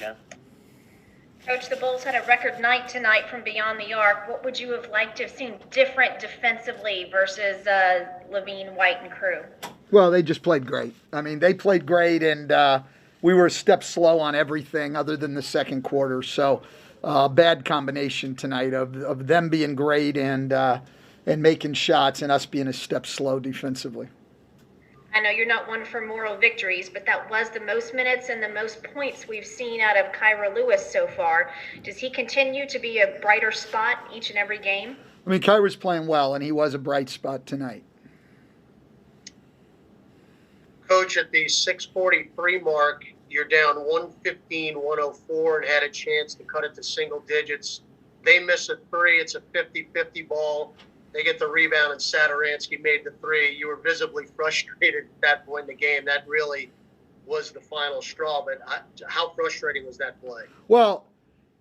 Jen. Coach, the Bulls had a record night tonight from beyond the arc. What would you have liked to have seen different defensively versus Levine, White, and crew? Well, they just played great. I mean, they played great, and we were a step slow on everything other than the second quarter. So, bad combination tonight of them being great and making shots and us being a step slow defensively. I know you're not one for moral victories, but that was the most minutes and the most points we've seen out of Kyra Lewis so far. Does he continue to be a brighter spot each and every game? I mean, Kyra's playing well, and he was a bright spot tonight. Coach, at the 6:43 mark, you're down 115-104 and had a chance to cut it to single digits. They miss a three. It's a 50-50 ball. They get the rebound, and Satoransky made the three. You were visibly frustrated at that point in the game. That really was the final straw. But how frustrating was that play? Well,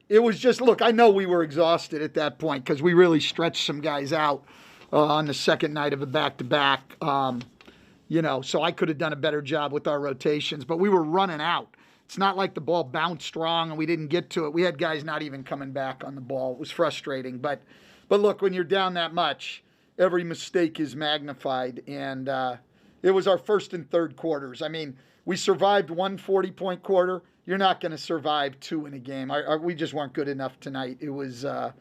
it was just, look, I know we were exhausted at that point because we really stretched some guys out on the second night of a back-to-back. So I could have done a better job with our rotations, but we were running out. It's not like the ball bounced strong and we didn't get to it. We had guys not even coming back on the ball. It was frustrating, but look, when you're down that much, every mistake is magnified, and it was our first and third quarters. I mean, we survived one 40-point quarter. You're not going to survive two in a game. We just weren't good enough tonight. It was an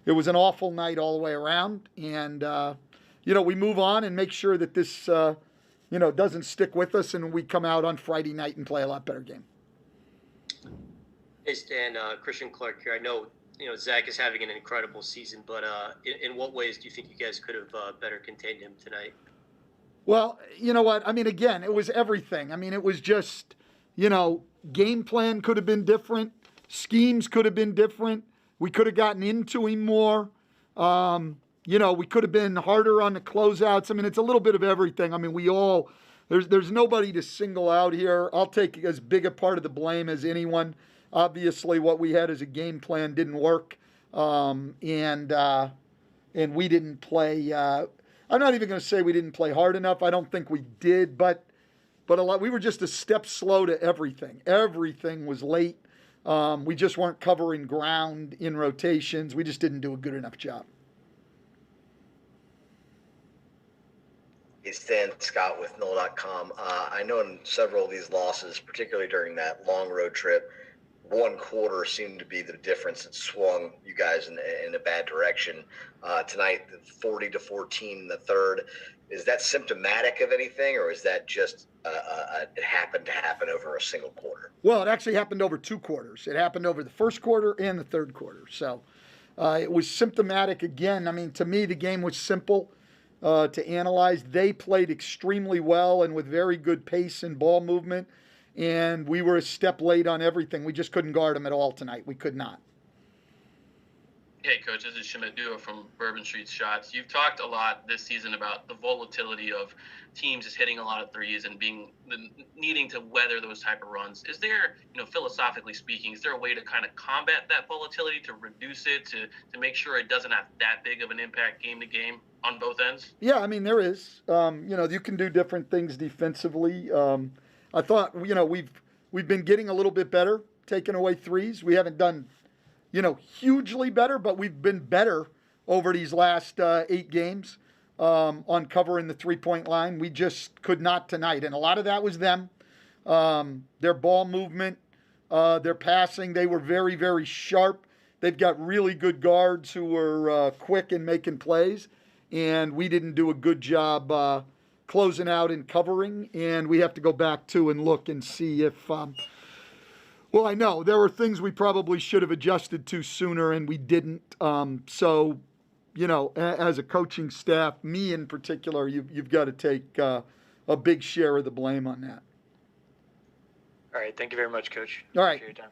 awful night all the way around, and we move on and make sure that this doesn't stick with us, and we come out on Friday night and play a lot better game. Hey, Stan, Christian Clark here. I know Zach is having an incredible season, but in what ways do you think you guys could have better contained him tonight? Well, you know what? I mean, again, it was everything. I mean, it was just, game plan could have been different. Schemes could have been different. We could have gotten into him more. We could have been harder on the closeouts. I mean, it's a little bit of everything. I mean, there's nobody to single out here. I'll take as big a part of the blame as anyone. Obviously, what we had as a game plan didn't work, and we didn't play. I'm not even going to say we didn't play hard enough. I don't think we did, but we were just a step slow to everything. Everything was late. We just weren't covering ground in rotations. We just didn't do a good enough job. Hey, Stan, Scott with NOLA.com. I know in several of these losses, particularly during that long road trip, one quarter seemed to be the difference that swung you guys in a bad direction. Tonight, 40-14 in the third. Is that symptomatic of anything, or is that just it happened to happen over a single quarter? Well, it actually happened over two quarters. It happened over the first quarter and the third quarter. So it was symptomatic again. I mean, to me, the game was simple to analyze. They played extremely well and with very good pace and ball movement. And we were a step late on everything. We just couldn't guard them at all tonight. We could not. Hey, Coach, this is Shamit Dua from Bourbon Street Shots. You've talked a lot this season about the volatility of teams just hitting a lot of threes and needing to weather those type of runs. Is there, philosophically speaking, is there a way to kind of combat that volatility, to reduce it, to make sure it doesn't have that big of an impact game to game on both ends? Yeah, I mean, there is. You can do different things defensively. I thought, we've been getting a little bit better, taking away threes. We haven't done, hugely better, but we've been better over these last 8 games on covering the three-point line. We just could not tonight. And a lot of that was them, their ball movement, their passing. They were very, very sharp. They've got really good guards who were quick in making plays. And we didn't do a good job closing out and covering, and we have to go back to and look and see if, I know there were things we probably should have adjusted to sooner, and we didn't. As a coaching staff, me in particular, you've got to take a big share of the blame on that. All right. Thank you very much, Coach. All right. Appreciate your time.